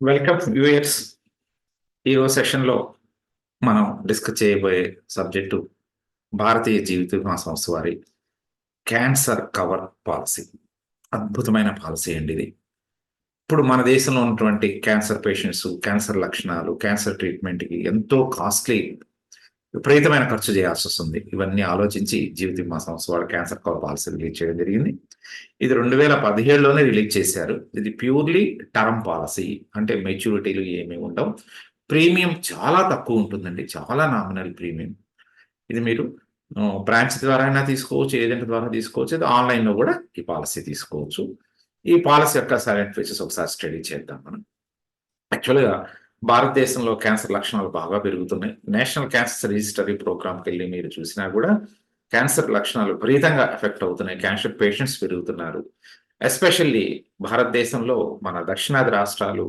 Welcome viewers. ఈరోజు సెషన్లో మనం డిస్కస్ చేయబోయే సబ్జెక్టు భారతీయ జీవిత బీమా సంస్థ వారి క్యాన్సర్ కవర్ పాలసీ. అద్భుతమైన పాలసీ అండి ఇది. ఇప్పుడు మన దేశంలో ఉన్నటువంటి క్యాన్సర్ పేషెంట్స్, క్యాన్సర్ లక్షణాలు, క్యాన్సర్ ట్రీట్మెంట్కి ఎంతో కాస్ట్లీ, విపరీతమైన ఖర్చు చేయాల్సి వస్తుంది. ఇవన్నీ ఆలోచించి జీవిత బీమా సంస్థ వారు క్యాన్సర్ కవర్ పాలసీ రిలీజ్ చేయడం జరిగింది. ఇది 2017లోనే రిలీజ్ చేశారు. ఇది ప్యూర్లీ టర్మ్ పాలసీ, అంటే మెచ్యూరిటీలు ఏమీ ఉండవు. ప్రీమియం చాలా తక్కువ ఉంటుందండి, చాలా నామినల్ ప్రీమియం. ఇది మీరు బ్రాంచ్ ద్వారా అయినా తీసుకోవచ్చు, ఏజెంట్ ద్వారా తీసుకోవచ్చు, ఇది ఆన్లైన్లో కూడా ఈ పాలసీ తీసుకోవచ్చు. ఈ పాలసీ యొక్క సైలెంట్ ఫీచర్స్ ఒకసారి స్టడీ చేద్దాం మనం. యాక్చువల్గా భారతదేశంలో క్యాన్సర్ లక్షణాలు బాగా పెరుగుతున్నాయి. నేషనల్ క్యాన్సర్ రిజిస్టరీ ప్రోగ్రామ్కి వెళ్ళి మీరు చూసినా కూడా క్యాన్సర్ లక్షణాలు విపరీతంగా ఎఫెక్ట్ అవుతున్నాయి. క్యాన్సర్ పేషెంట్స్ పెరుగుతున్నారు. ఎస్పెషల్లీ భారతదేశంలో మన దక్షిణాది రాష్ట్రాలు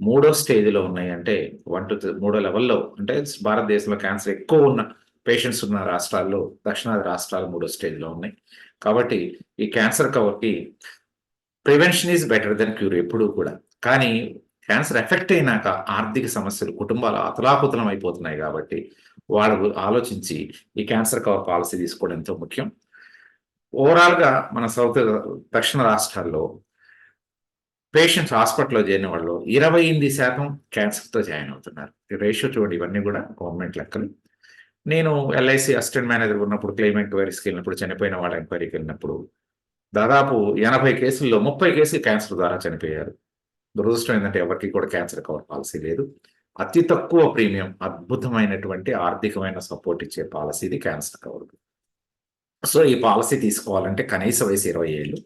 3వ స్టేజ్లో ఉన్నాయి. అంటే 1 to 3వ లెవెల్లో, అంటే భారతదేశంలో క్యాన్సర్ ఎక్కువ ఉన్న పేషెంట్స్ ఉన్న రాష్ట్రాల్లో దక్షిణాది రాష్ట్రాలు 3వ స్టేజ్లో ఉన్నాయి. కాబట్టి ఈ క్యాన్సర్ కవర్కి prevention is better than cure ఎప్పుడూ కూడా. కానీ క్యాన్సర్ ఎఫెక్ట్ అయినాక ఆర్థిక సమస్యలు, కుటుంబాలు అతలాకుతలం అయిపోతున్నాయి. కాబట్టి వాళ్ళు ఆలోచించి ఈ క్యాన్సర్ కవర్ పాలసీ తీసుకోవడం ఎంతో ముఖ్యం. ఓవరాల్గా మన దక్షిణ రాష్ట్రాల్లో పేషెంట్స్ హాస్పిటల్లో చేరిన వాళ్ళు 28% క్యాన్సర్తో జాయిన్ అవుతున్నారు. ఈ రేషియో చూడండి, ఇవన్నీ కూడా గవర్నమెంట్ లెక్కలు. నేను ఎల్ఐసి అసిస్టెంట్ మేనేజర్ ఉన్నప్పుడు క్లెయిమ్ ఎంక్వైరీస్కి వెళ్ళినప్పుడు, చనిపోయిన వాళ్ళ ఎంక్వైరీకి వెళ్ళినప్పుడు దాదాపు 80 కేసుల్లో 30 కేసులు క్యాన్సర్ ద్వారా చనిపోయారు. దురదృష్టం ఏంటంటే ఎవరికి కూడా క్యాన్సర్ కవర్ పాలసీ లేదు. అతి తక్కువ ప్రీమియం, అద్భుతమైనటువంటి ఆర్థికమైన సపోర్ట్ ఇచ్చే పాలసీ ఇది క్యాన్సర్ కవర్. సో ఈ పాలసీ తీసుకోవాలంటే కనీస వయసు 20 ఏళ్ళు,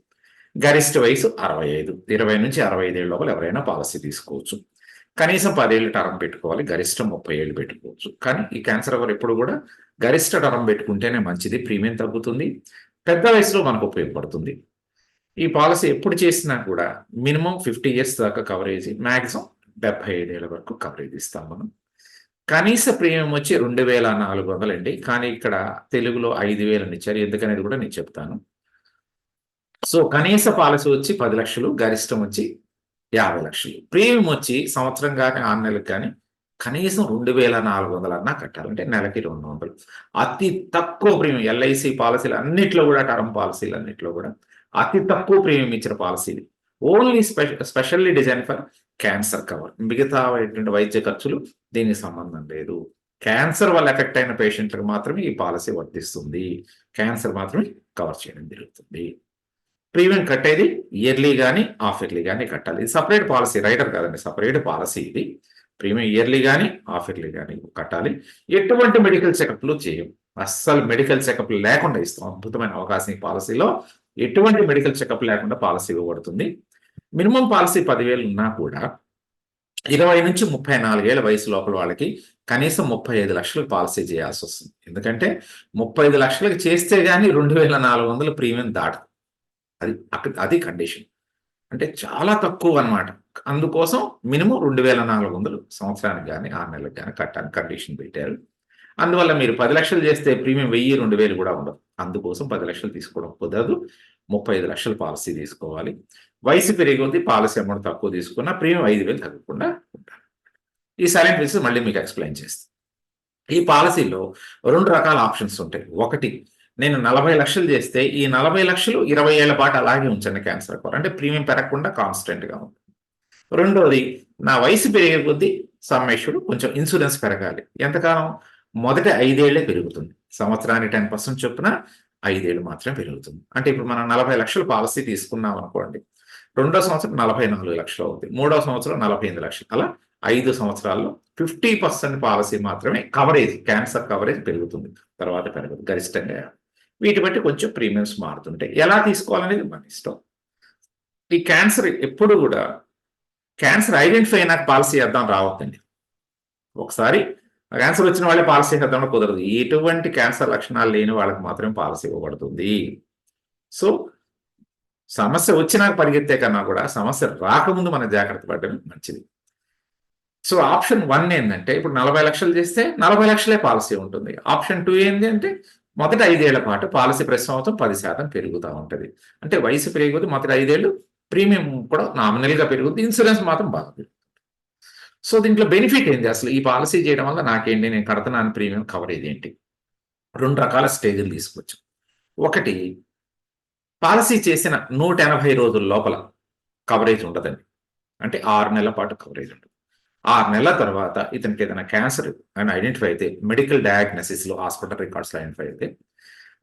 గరిష్ట వయసు 65. 20 నుంచి 65 ఏళ్ళ లోపల ఎవరైనా పాలసీ తీసుకోవచ్చు. కనీసం 10 ఏళ్ళు టర్మ్ పెట్టుకోవాలి, గరిష్టం 30 ఏళ్ళు పెట్టుకోవచ్చు. కానీ ఈ క్యాన్సర్ కవర్ ఎప్పుడు కూడా గరిష్ట టర్మ్ పెట్టుకుంటేనే మంచిది, ప్రీమియం తగ్గుతుంది, పెద్ద వయసులో మనకు ఉపయోగపడుతుంది. ఈ పాలసీ ఎప్పుడు చేసినా కూడా మినిమం 50 ఇయర్స్ దాకా కవరేజ్, మ్యాక్సిమం 75 ఏళ్ళ వరకు కవరేజ్ ఇస్తాం మనం. కనీస ప్రీమియం వచ్చి 2400 అండి. కానీ ఇక్కడ తెలుగులో 5000 అని ఇచ్చారు, ఎందుకనేది కూడా నేను చెప్తాను. సో కనీస పాలసీ వచ్చి 10 లక్షలు, గరిష్టం వచ్చి 50 లక్షలు. ప్రీమియం వచ్చి సంవత్సరం కానీ 6 నెలలకు కానీ కనీసం 2400 అన్నా కట్టాలి, అంటే నెలకి 200. అతి తక్కువ ప్రీమియం ఎల్ఐసి పాలసీలు అన్నిట్లో కూడా, టర్మ్ పాలసీలు అన్నిట్లో కూడా అతి తక్కువ ప్రీమియం ఇచ్చిన policy. Only specially design for cancer cover. మిగతా వైద్య ఖర్చులు దీనికి సంబంధం లేదు. క్యాన్సర్ వల్ల ఎఫెక్ట్ అయిన పేషెంట్లకు మాత్రమే ఈ పాలసీ వర్తిస్తుంది. క్యాన్సర్ మాత్రమే కవర్ చేయడం జరుగుతుంది. ప్రీమియం కట్టేది ఇయర్లీ కానీ హాఫ్ ఇయర్లీ కానీ కట్టాలి. ఇది సపరేట్ పాలసీ, రైటర్ కాదండి, సపరేట్ పాలసీ ఇది. ప్రీమియం ఇయర్లీ కానీ హాఫ్ ఇయర్లీ కానీ కట్టాలి. ఎటువంటి మెడికల్ చెకప్లు చేయం, అస్సలు మెడికల్ చెకప్ లేకుండా ఇస్తాం. అద్భుతమైన అవకాశం ఈ పాలసీలో. ఎటువంటి మెడికల్ చెకప్ లేకుండా పాలసీ ఇవ్వబడుతుంది. మినిమం పాలసీ 10,000 ఉన్నా కూడా 20 నుంచి 34 ఏళ్ళ వయసు లోపల వాళ్ళకి కనీసం 35 లక్షలకు పాలసీ చేయాల్సి వస్తుంది. ఎందుకంటే 35 లక్షలకు చేస్తే కానీ 2400 ప్రీమియం దాటదు. అది కండిషన్, అంటే చాలా తక్కువ అనమాట. అందుకోసం మినిమం 2400 సంవత్సరానికి కానీ 6 నెలలకు కానీ కట్టడానికి కండిషన్ పెట్టారు. అందువల్ల మీరు 10 లక్షలు చేస్తే ప్రీమియం 1000, 2000 కూడా ఉండదు. అందుకోసం 10 లక్షలు తీసుకోవడం కుదరదు. 35 లక్షల పాలసీ తీసుకోవాలి. వయసు పెరిగి పాలసీ అమౌంట్ తక్కువ తీసుకున్న ప్రీమియం 5,000 తగ్గకుండా ఉంటారు. ఈ సైలెంట్ ఫీచర్స్ మళ్ళీ మీకు ఎక్స్ప్లెయిన్ చేస్తాను. ఈ పాలసీలో 2 రకాల ఆప్షన్స్ ఉంటాయి. ఒకటి, నేను 40 లక్షలు చేస్తే ఈ 40 లక్షలు 20 ఏళ్ల పాటు అలాగే ఉంచండి క్యాన్సర్ కవర్, అంటే ప్రీమియం పెరగకుండా కాన్స్టెంట్గా ఉంటుంది. రెండోది, నా వయసు పెరిగే కొద్దీ సమ్మేషుడు కొంచెం ఇన్సూరెన్స్ పెరగాలి. ఎంతకాలం? మొదటి 5 ఏళ్లే పెరుగుతుంది. సంవత్సరానికి 10% చొప్పున 5 ఏళ్ళు మాత్రమే పెరుగుతుంది. అంటే ఇప్పుడు మనం 40 లక్షల పాలసీ తీసుకున్నాం అనుకోండి, 2వ సంవత్సరం 44 లక్షలు అవుతుంది, 3వ సంవత్సరం 45 లక్షలు. అలా 5 సంవత్సరాల్లో 50% పాలసీ మాత్రమే కవరేజ్, క్యాన్సర్ కవరేజ్ పెరుగుతుంది, తర్వాత పెరగదు గరిష్టంగా. వీటి బట్టి కొంచెం ప్రీమియమ్స్ మారుతుంటాయి. ఎలా తీసుకోవాలనేది మన ఇష్టం. ఈ క్యాన్సర్ ఎప్పుడు కూడా క్యాన్సర్ ఐడెంటిఫై అయినాక పాలసీ చేద్దాం రావద్దండి. ఒకసారి క్యాన్సర్ వచ్చిన వాళ్ళే పాలసీ చేద్దాం కుదరదు. ఎటువంటి క్యాన్సర్ లక్షణాలు లేని వాళ్ళకి మాత్రమే పాలసీ ఇవ్వబడుతుంది. సో సమస్య వచ్చినాక పరిగెత్తే కన్నా కూడా సమస్య రాకముందు మనం జాగ్రత్త పడడం మంచిది. సో ఆప్షన్ 1 ఏంటంటే, ఇప్పుడు 40 లక్షలు చేస్తే 40 లక్షలే పాలసీ ఉంటుంది. ఆప్షన్ 2 ఏంటి అంటే, మొదటి 5 ఏళ్ల పాటు పాలసీ ప్రతి సంవత్సరం 10% పెరుగుతూ ఉంటుంది. అంటే వయసు పెరిగేది మొదటి 5 ఏళ్ళు ప్రీమియం కూడా నామినల్గా పెరుగుతుంది, ఇన్సూరెన్స్ మాత్రం బాగా పెరుగుతుంది. సో దీంట్లో బెనిఫిట్ ఏంది అసలు? ఈ పాలిసీ చేయడం వల్ల నాకేంటి? నేను కడుతున్నాను ప్రీమియం కవరేజ్ ఏంటి? 2 రకాల స్టేజ్‌లు తీసుకోవచ్చు. ఒకటి పాలిసీ చేసిన 180 రోజుల లోపల కవరేజ్ ఉండదండి. అంటే 6 నెలల పాటు కవరేజ్ ఉండదు. 6 నెలల తర్వాత ఇతనికి ఏదైనా క్యాన్సర్ అని ఐడెంటిఫై అయితే మెడికల్ డయాగ్నోసిస్‌లో హాస్పిటల్ రికార్డ్స్‌లో ఐడెంటిఫై అయితే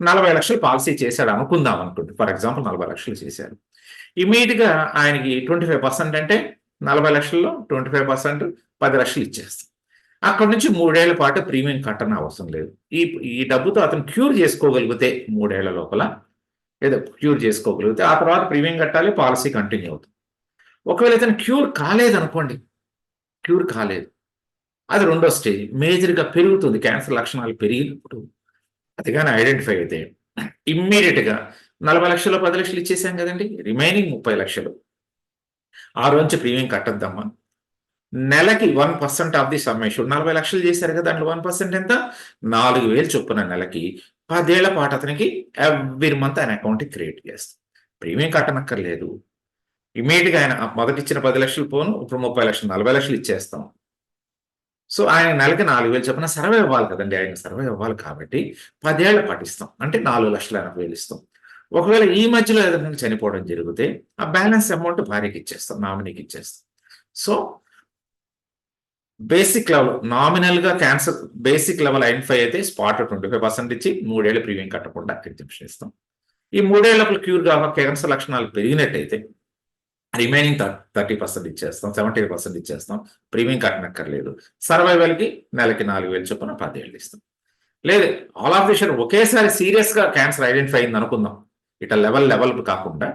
40,00,000 పాలిసీ చేశాడు అనుకుందాం అనుకోండి. ఫర్ ఎగ్జాంపుల్ 40,00,000 చేశారు. ఇమ్మీడియేట్‌గా ఆయనకి 25% అంటే 40,00,000లో 25% 10,00,000 ఇచ్చేస్తాం. అక్కడి నుంచి 3 ఏళ్ల పాటు ప్రీమియం కట్టనవసరం లేదు. ఈ ఈ డబ్బుతో అతను క్యూర్ చేసుకోగలిగితే 3 ఏళ్ల లోపల ఏదో క్యూర్ చేసుకోగలిగితే ఆ తర్వాత ప్రీమియం కట్టాలి. పాలిసీ కంటిన్యూ అవుతుంది. ఒకవేళ ఇతను క్యూర్ కాలేదనుకోండి. క్యూర్ కాలేదు. అది రెండో స్టేజ్. మేజర్‌గా పెరుగుతుంది. క్యాన్సర్ లక్షణాలు పెరిగినప్పుడు అది గాని ఐడెంటిఫై అయితే ఇమ్మీడియేట్‌గా 40,00,000 10,00,000 ఇచ్చేసాం కదండీ! రిమైనింగ్ 30,00,000 ఆ రోజు ప్రీమియం కట్టొద్దమ్మా. నెలకి 1% ఆఫ్ ది సమ్ అష్యూర్డ్ 40,00,000 చేశారు కదా! దాంట్లో 1% ఎంత? 4,000 చొప్పున నెలకి 10 ఏళ్ల పాటు అతనికి ఎవ్రీ మంత్ ఆయన అకౌంట్‌కి క్రియేట్ చేస్తాం. ప్రీమియం కట్టనక్కర్లేదు. ఇమ్మీడియేట్‌గా ఆయన మొదటిచ్చిన 10,00,000 పోను ఇప్పుడు 30,00,000 40,00,000 ఇచ్చేస్తాం. సో, ఆయన నెలకి 4,000 చొప్పున సర్వైవ్ అవ్వాలి కదండీ! ఆయన సర్వైవ్ అవ్వాలి కాబట్టి 10 ఏళ్ల పాటు ఇస్తాం. అంటే 4,80,000 ఇస్తాం. ఒకవేళ ఈ మధ్యలో ఏదైనా చనిపోవడం జరిగితే ఆ బ్యాలెన్స్ అమౌంట్ భార్యకి ఇచ్చేస్తాం. నామినీకి ఇచ్చేస్తాం. సో, బేసిక్ లెవెల్ నామినల్‌గా క్యాన్సర్ బేసిక్ లెవెల్ ఐడెంటిఫై అయితే స్పాట్ 25% ఇచ్చి 3 ఏళ్ల ప్రీమియం కట్టకుండా ఎగ్జంప్షన్ ఇస్తాం. ఈ 3 ఏళ్ల లోపల క్యూర్‌గా క్యాన్సర్ లక్షణాలు పెరిగినట్టయితే రిమైనింగ్ 30% ఇచ్చేస్తాం. 70% ఇచ్చేస్తాం. ప్రీమియం కట్టనక్కర్లేదు. సర్వైవల్‌కి నెలకి 4,000 చొప్పున 10 ఏళ్ళు ఇస్తాం. లేదు ఆల్ ఆఫ్ ది షడన్ ఒకేసారి సీరియస్‌గా క్యాన్సర్ ఐడెంటిఫై అయిందనుకుందాం. ఇట్లా లెవెల్ కాకుండా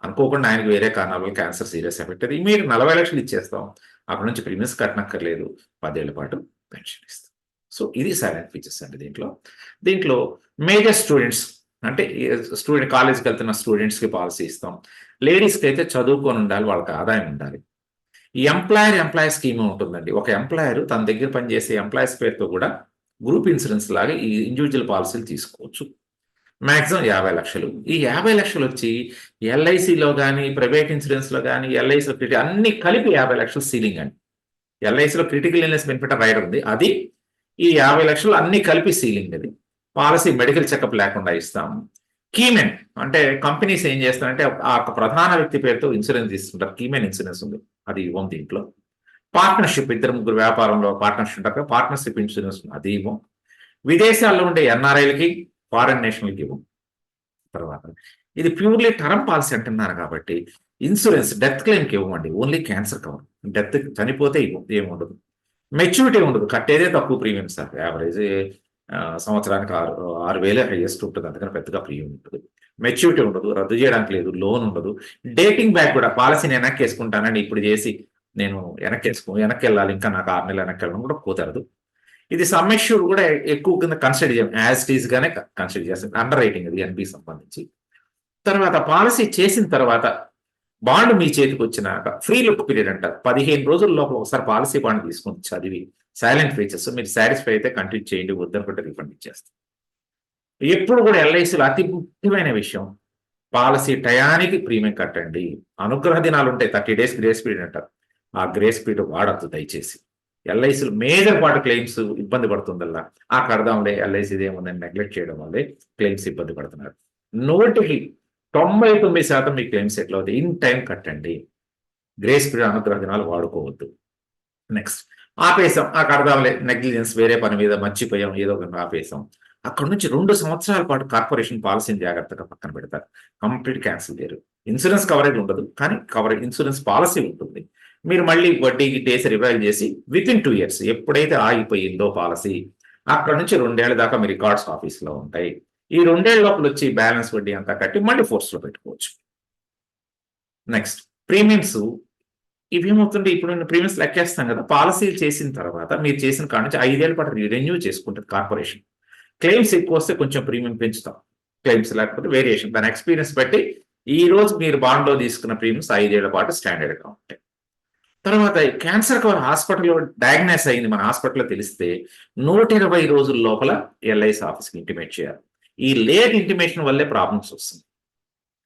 అనుకోకుండా ఆయనకి వేరే కారణాల వల్ల క్యాన్సర్ సీరియస్ ఎఫెక్ట్ అది ఇమ్మీడియేట్ 40,00,000 ఇచ్చేస్తాం. అక్కడి నుంచి ప్రీమియమ్స్ కట్టనక్కర్లేదు. 10 ఏళ్ల పాటు పెన్షన్ ఇస్తాం. సో, ఇది సైలెంట్ ఫీచర్స్ అండి దీంట్లో. దీంట్లో మేజర్ స్టూడెంట్స్ అంటే స్టూడెంట్ కాలేజ్‌కెళ్తున్న స్టూడెంట్స్‌కి పాలిసీ ఇస్తాం. లేడీస్‌కైతే చదువుకొని ఉండాలి. వాళ్ళకి ఆదాయం ఉండాలి. ఈ ఎంప్లాయర్ స్కీమ్ ఉంటుందండి. ఒక ఎంప్లాయర్ తన దగ్గర పనిచేసే ఎంప్లాయీస్ పేరుతో కూడా గ్రూప్ ఇన్సూరెన్స్ లాగా ఈ ఇండివిడ్యువల్ పాలిసీలు తీసుకోవచ్చు. మాక్సిమం 50,00,000 ఈ 50,00,000 వచ్చి ఎల్ఐసిలో గాని, ప్రైవేట్ ఇన్సూరెన్స్‌లో గాని, ఎల్ఐసిలో అన్నీ కలిపి 50,00,000 సీలింగ్ అండి. ఎల్ఐసిలో క్రిటికల్ ఇల్నెస్ బెనిఫిట్ రైడర్ ఉంది. అది ఈ 50,00,000 అన్నీ కలిపి సీలింగ్ అది. పాలిసీ మెడికల్ చెకప్ లేకుండా ఇస్తాము. కీమెన్ అంటే కంపెనీస్ ఏం చేస్తారంటే ఆ ప్రధాన వ్యక్తి పేరుతో ఇన్సూరెన్స్ తీసుకుంటారు. కీమెన్ ఇన్సూరెన్స్ ఉంది. అది ఇవ్వం దీంట్లో. పార్ట్నర్‌షిప్ ఇద్దరు ముగ్గురు వ్యాపారంలో పార్ట్నర్‌షిప్ ఉంటారు కదా! పార్ట్నర్‌షిప్ ఇన్సూరెన్స్ అది ఇవ్వం. విదేశాల్లో ఉండే ఎన్ఆర్ఐలకి, ఫారెన్ నేషనల్‌కి ఇవ్వం. తర్వాత ఇది ప్యూర్‌లీ టర్మ్ పాలిసీ అంటున్నారు కాబట్టి ఇన్సూరెన్స్ డెత్ క్లెయిమ్‌కి ఇవ్వమండి. Only cancer cover. డెత్ చనిపోతే ఇవ్వం. ఏముండదు. మెచ్యూరిటీ ఉండదు. కట్టేదే తక్కువ ప్రీమియం సార్. యావరేజ్ సంవత్సరానికి 6,000 హైయెస్ట్ ఉంటుంది. అందుకని పెద్దగా ప్రీమియం ఉంటది. మెచ్యూరిటీ ఉండదు. రద్దు చేయడానికి లేదు. లోన్ ఉండదు. డేటింగ్ బ్యాక్ కూడా పాలిసీని వెనక్కేసుకుంటానని ఇప్పుడు చేసి నేను వెనక్కెళ్ళాలి. ఇంకా నాకు 6 నెలలు వెనక్కెళ్ళడం కూడా కుదరదు. ఇది సమ్ అష్యూర్డ్ కూడా ఎక్కువ కింద కన్సిడర్ చేయం. యాజ్ ఇట్ ఈస్ గానే కన్సిడర్ చేస్తాం. అండర్ రైటింగ్ అది ఎన్‌బికి సంబంధించి. తర్వాత పాలిసీ చేసిన తర్వాత బాండ్ మీ చేతికొచ్చినాక ఫ్రీ లుక్ పీరియడ్ అంటారు. 15 రోజుల లోపల ఒకసారి పాలిసీ బాండ్ తీసుకొని చదివి సైలెంట్ ఫీచర్స్ మీరు సాటిస్ఫై అయితే కంటిన్యూ చేయండి. వద్దనుకుంటే రిఫండ్ ఇచ్చేస్తాం. ఎప్పుడు కూడా ఎల్ఐసిలో అతి ముఖ్యమైన విషయం పాలిసీ టయానికి ప్రీమియం కట్టండి. అనుగ్రహ దినాలు ఉంటాయి. 30 డేస్ గ్రేస్ పీరియడ్ అంటారు. ఆ గ్రేస్ పీరియడ్ వాడొద్దు దయచేసి. ఎల్ఐసిలో మేజర్ పార్ట్ క్లెయిమ్స్ ఇబ్బంది పడుతుందల్లా. కడదాంలే ఎల్ఐసిది ఏముందని నెగ్లెక్ట్ చేయడం వల్లే క్లెయిమ్స్ ఇబ్బంది పడుతున్నారు. నూటికి 99% మీ క్లెయిమ్స్ ఎట్లా అవుతాయి. ఇన్ టైం కట్టండి. గ్రేస్ పీరియడ్ అనుగ్రహ దినాలు వాడుకోవద్దు. నెక్స్ట్ ఆపేసాం. కడదాంలే నెగ్లిజెన్స్ వేరే పని మీద మర్చిపోయాం. ఏదో ఒకటి ఆపేసాం. అక్కడి నుంచి 2 సంవత్సరాల పాటు కార్పొరేషన్ పాలిసీని జాగ్రత్తగా పక్కన పెడతారు. కంప్లీట్ క్యాన్సిల్ చేయరు. ఇన్సూరెన్స్ కవరేజ్ ఉండదు. కానీ ఇన్సూరెన్స్ పాలిసీ ఉంటుంది. మీరు మళ్ళీ వడ్డీ గిట్టేసి రివైల్ చేసి వితిన్ 2 ఇయర్స్ ఎప్పుడైతే ఆగిపోయిందో పాలిసీ అక్కడి నుంచి 2 ఏళ్ల దాకా మీ రికార్డ్స్ ఆఫీస్‌లో ఉంటాయి. ఈ 2 ఏళ్ల లోపల వచ్చి బ్యాలెన్స్ వడ్డీ అంతా కట్టి మళ్ళీ ఫోర్స్‌లో పెట్టుకోవచ్చు. నెక్స్ట్ ప్రీమియమ్స్ ఇవేమవుతుంటే ఇప్పుడు నేను ప్రీమియమ్స్ లెక్కేస్తాం కదా! పాలిసీలు చేసిన తర్వాత మీరు చేసిన కాడ నుంచి 5 ఏళ్ల పాటు రెన్యూ చేసుకుంటది కార్పొరేషన్. క్లెయిమ్స్ ఎక్కువొస్తే కొంచెం ప్రీమియం పెంచుతాం. క్లెయిమ్స్ లేకపోతే వేరియేషన్ దాని ఎక్స్‌పీరియన్స్ బట్టి ఈ రోజు మీరు బాండ్‌లో తీసుకున్న ప్రీమియమ్స్ 5 ఏళ్ల పాటు స్టాండర్డ్‌గా ఉంటాయి. తర్వాత క్యాన్సర్ కవర్ హాస్పిటల్‌లో డయాగ్నోస్ అయింది మన హాస్పిటల్‌లో తెలిస్తే 120 రోజుల లోపల ఎల్ఐసి ఆఫీస్‌కి ఇంటిమేట్ చేయాలి. ఈ లేట్ ఇంటిమేషన్ వల్లే ప్రాబ్లమ్స్ వస్తుంది.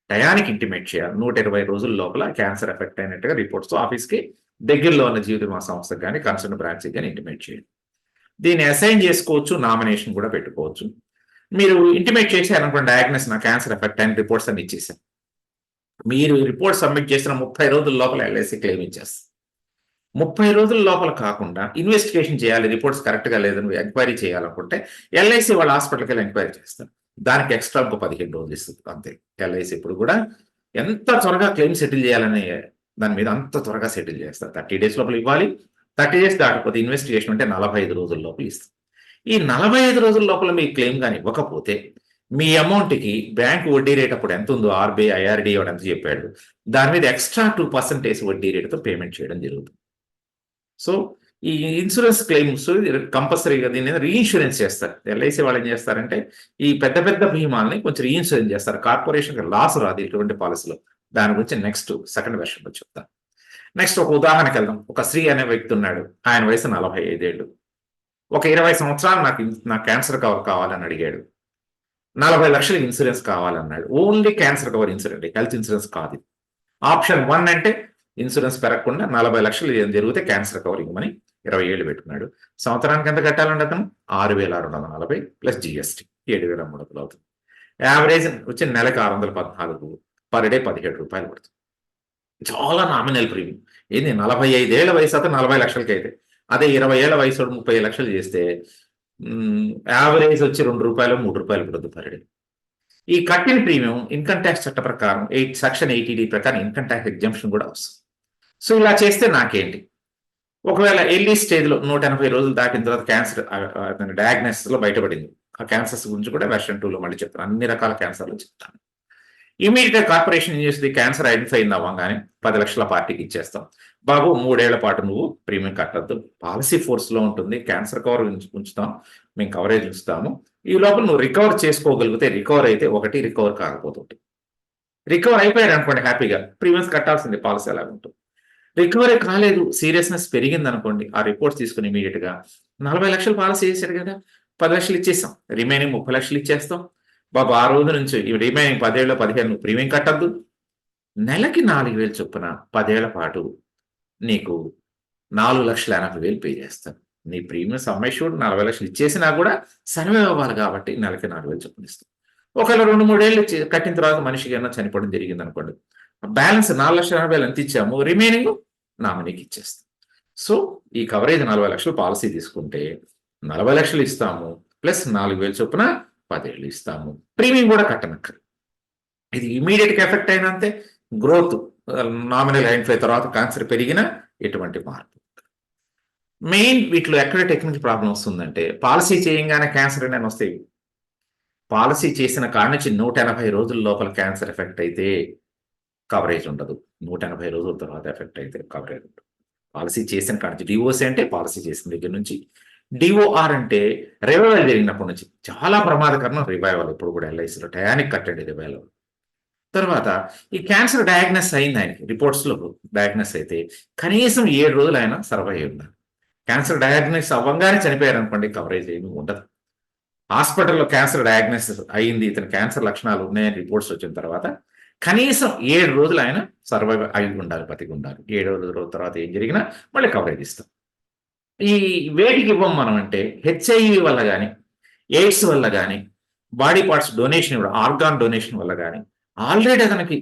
టయానికి ఇంటిమేట్ చేయాలి. 120 రోజుల లోపల క్యాన్సర్ ఎఫెక్ట్ అయినట్టుగా రిపోర్ట్స్‌తో ఆఫీస్‌కి దగ్గరలో ఉన్న జీవిత బీమా సంస్థకు కానీ కన్సర్న్ బ్రాంచ్కి కానీ ఇంటిమేట్ చేయండి. దీన్ని అసైన్ చేసుకోవచ్చు, నామినేషన్ కూడా పెట్టుకోవచ్చు. మీరు ఇంటిమేట్ చేశారనుకోండి, డయాగ్నోస్ నా క్యాన్సర్ ఎఫెక్ట్ 10 రిపోర్ట్స్ అని ఇచ్చేసారు. మీరు రిపోర్ట్ సబ్మిట్ చేసిన 30 రోజుల లోపల ఎల్ఐసి క్లెయిమ్ ఇచ్చేస్తారు. 30 రోజుల లోపల కాకుండా ఇన్వెస్టిగేషన్ చేయాలి, రిపోర్ట్స్ కరెక్ట్గా లేదని ఎంక్వైరీ చేయాలనుకుంటే ఎల్ఐసి వాళ్ళ హాస్పిటల్కి వెళ్ళి ఎంక్వైరీ చేస్తారు. దానికి ఎక్స్ట్రా ఇంకో 15 రోజులు ఇస్తుంది అంతే. ఎల్ఐసి ఇప్పుడు కూడా ఎంత త్వరగా క్లెయిమ్ సెటిల్ చేయాలనే దాని మీద అంత త్వరగా సెటిల్ చేస్తారు. 30 డేస్ లోపల ఇవ్వాలి. 30 డేస్ దాటిపోతే ఇన్వెస్టిగేషన్ అంటే 45 రోజుల లోపల ఇస్తుంది. ఈ 45 రోజుల లోపల మీ క్లెయిమ్ కానీ ఇవ్వకపోతే మీ అమౌంట్కి బ్యాంక్ వడ్డీ రేట్ అప్పుడు ఎంత ఉందో ఆర్బీఐ ఐఆర్డీ వాడు ఎంత చెప్పాడు, దాని మీద ఎక్స్ట్రా 2% వడ్డీ రేటుతో పేమెంట్ చేయడం జరుగుతుంది. సో ఈ ఇన్సూరెన్స్ క్లెయిమ్స్ కంపల్సరీగా దీని మీద రీఇన్సూరెన్స్ చేస్తారు. ఎల్ఐసి వాళ్ళు ఏం చేస్తారంటే ఈ పెద్ద పెద్ద భీమాలని కొంచెం రీఇన్సూరెన్స్ చేస్తారు. కార్పొరేషన్ లాస్ రాదు ఇటువంటి పాలసీలో. దాని గురించి నెక్స్ట్ సెకండ్ వెర్షన్లో చెప్తాను. నెక్స్ట్ ఒక ఉదాహరణకి వెళ్దాం. ఒక శ్రీ అనే వ్యక్తి ఉన్నాడు. ఆయన వయసు 45 ఏళ్ళు. ఒక 20 సంవత్సరాలు నాకు క్యాన్సర్ కవర్ కావాలని అడిగాడు. 40 లక్షల ఇన్సూరెన్స్ కావాలన్నాడు. Only cancer cover insurance, health insurance కాదు. ఆప్షన్ 1 అంటే ఇన్సూరెన్స్ పెరగకుండా 40 లక్షలు ఏం జరిగితే క్యాన్సర్ కవర్ ఇవ్వమని 20 ఏళ్ళు పెట్టుకున్నాడు. సంవత్సరానికి ఎంత కట్టాలంటే అతను 6,640 ప్లస్ జిఎస్టీ 7,300 అవుతుంది. యావరేజ్ వచ్చి నెలకు 614, పర్ డే 17 రూపాయలు పడుతుంది. చాలా నామినల్ ప్రీమియం. ఏంది 45 ఏళ్ల వయసు అతను 40 లక్షలకి అయితే, అదే 20 ఏళ్ల వయసు 30 లక్షలు చేస్తే యావరేజ్ వచ్చి 2 రూపాయలు 3 రూపాయలు పడుతుంది పర్ డే. ఈ కట్టిన ప్రీమియం ఇన్కమ్ ట్యాక్స్ చట్ట ప్రకారం సెక్షన్ 80D ప్రకారం ఇన్కమ్ ట్యాక్స్ ఎగ్జంప్షన్ కూడా వస్తుంది. సో ఇలా చేస్తే నాకేంటి, ఒకవేళ ఎర్లీ స్టేజ్లో 180 రోజులు దాటిన తర్వాత క్యాన్సర్ డయాగ్నోసిస్లో బయటపడింది. ఆ క్యాన్సర్స్ గురించి కూడా వెర్షన్ 2లో మళ్ళీ చెప్తాను. అన్ని రకాల క్యాన్సర్లు చెప్తాను. ఇమీడియట్గా కార్పొరేషన్ ఏం చేస్తుంది, క్యాన్సర్ ఐడెంటిఫై అయింది అవ్వగానే 10 లక్షల పార్టీకి ఇచ్చేస్తాం. బాబు 3 ఏళ్ల పాటు నువ్వు ప్రీమియం కట్టద్దు, పాలసీ ఫోర్స్లో ఉంటుంది, క్యాన్సర్ కవర్ ఉంచుతాం, మేము కవరేజ్ ఉంచుతాము. ఈ లోపల నువ్వు రికవర్ చేసుకోగలిగితే రికవర్ అయితే ఒకటి, రికవర్ కాకపోతే రికవర్ అయిపోయారు అనుకోండి హ్యాపీగా ప్రీమియమ్స్ కట్టాల్సింది, పాలసీ అలా ఉంటుంది. రికవరీ కాలేదు, సీరియస్నెస్ పెరిగింది అనుకోండి, ఆ రిపోర్ట్స్ తీసుకుని ఇమీడియట్గా 40 లక్షల పాలసీ చేశాడు కదా, 10 లక్షలు ఇచ్చేస్తాం, రిమైనింగ్ 30 లక్షలు ఇచ్చేస్తాం. బాబు ఆ రోజు నుంచి రిమైనింగ్ 10 ఏళ్ళు 15 నువ్వు ప్రీమియం కట్టద్దు, నెలకి 4,000 చొప్పున 10 ఏళ్ల పాటు నీకు 4,80,000 పే చేస్తాను. నీ ప్రీమియం సమ్మేషూడ్ 40 లక్షలు ఇచ్చేసినా కూడా సర్వే అవ్వాలి కాబట్టి నెలకి 4,000 చొప్పున ఇస్తాం. ఒకవేళ 2-3 ఏళ్ళు కట్టిన తర్వాత మనిషికి ఏమన్నా చనిపోవడం జరిగింది అనుకోండి, బ్యాలెన్స్ 4,80,000 ఎంత ఇచ్చాము, రిమైనింగ్ నామినీకి ఇచ్చేస్తాం. సో ఈ కవరేజ్ 40 లక్షలు పాలసీ తీసుకుంటే 40 లక్షలు ఇస్తాము, ప్లస్ 4,000 చొప్పున 10 ఏళ్ళు ఇస్తాము, ప్రీమియం కూడా కట్టనక్కర్. ఇది ఇమీడియట్గా ఎఫెక్ట్ అయినంతే, గ్రోత్ నామినల్ ఐడెంటిఫై తర్వాత క్యాన్సర్ పెరిగిన ఎటువంటి మార్పు. మెయిన్ వీటిలో ఎక్కడ టెక్నికల్ ప్రాబ్లం వస్తుందంటే, పాలసీ చేయంగానే క్యాన్సర్ అని వస్తాయి. పాలసీ చేసిన కాడ నుంచి 180 రోజుల లోపల క్యాన్సర్ ఎఫెక్ట్ అయితే కవరేజ్ ఉండదు. 180 రోజుల తర్వాత ఎఫెక్ట్ అయితే కవరేజ్ ఉండదు. పాలసీ చేసిన కాడ నుంచి, డిఓసి అంటే పాలసీ చేసిన దగ్గర నుంచి, డిఓఆర్ అంటే రివైవల్ జరిగినప్పటి నుంచి. చాలా ప్రమాదకరం రివైవల్. ఇప్పుడు కూడా ఎల్ఐసిలో టయానికి కట్టండి రివైవల్. తర్వాత ఈ క్యాన్సర్ డయాగ్నోస్ అయింది, ఆయనకి రిపోర్ట్స్లో డయాగ్నోస్ అయితే కనీసం 7 రోజులు ఆయన సర్వైవ్ ఉండాలి. క్యాన్సర్ డయాగ్నోస్ అవ్వగానే చనిపోయారు అనుకోండి, కవరేజ్ ఏమీ ఉండదు. హాస్పిటల్లో క్యాన్సర్ డయాగ్నోసిస్ అయింది, ఇతను క్యాన్సర్ లక్షణాలు ఉన్నాయని రిపోర్ట్స్ వచ్చిన తర్వాత కనీసం 7 రోజులు ఆయన సర్వైవ్ అయి ఉండాలి, బతికి ఉండాలి. 7 రోజుల తర్వాత ఏం జరిగినా మళ్ళీ కవరేజ్ ఇస్తాం. ఈ వేటికి ఇవ్వం మనం అంటే, హెచ్ఐవి వల్ల కానీ, ఎయిడ్స్ వల్ల కానీ, బాడీ పార్ట్స్ డొనేషన్ ఇవ్వడం, ఆర్గాన్ డొనేషన్ వల్ల కానీ, ఆల్రెడీ అతనికి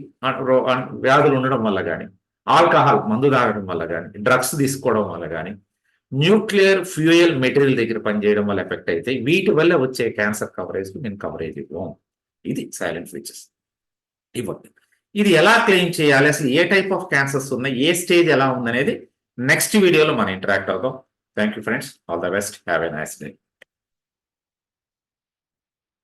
వ్యాధులు ఉండడం వల్ల కానీ, ఆల్కహాల్ మందు తాగడం వల్ల కానీ, డ్రగ్స్ తీసుకోవడం వల్ల కానీ, న్యూక్లియర్ ఫ్యూయల్ మెటీరియల్ దగ్గర పనిచేయడం వల్ల ఎఫెక్ట్ అయితే వీటి వల్ల వచ్చే క్యాన్సర్ కవరేజ్ నేను కవరేజ్ ఇవ్వం. ఇది సైలెంట్ ఫీచర్స్ ఇవ్వండి. ఇది ఎలా క్లెయిమ్ చేయాలి, అసలు ఏ టైప్ ఆఫ్ క్యాన్సర్స్ ఉన్నాయి, ఏ స్టేజ్ ఎలా ఉందనేది నెక్స్ట్ వీడియోలో మనం ఇంటరాక్ట్ అవుతాం. Thank you friends, all the best, have a nice day.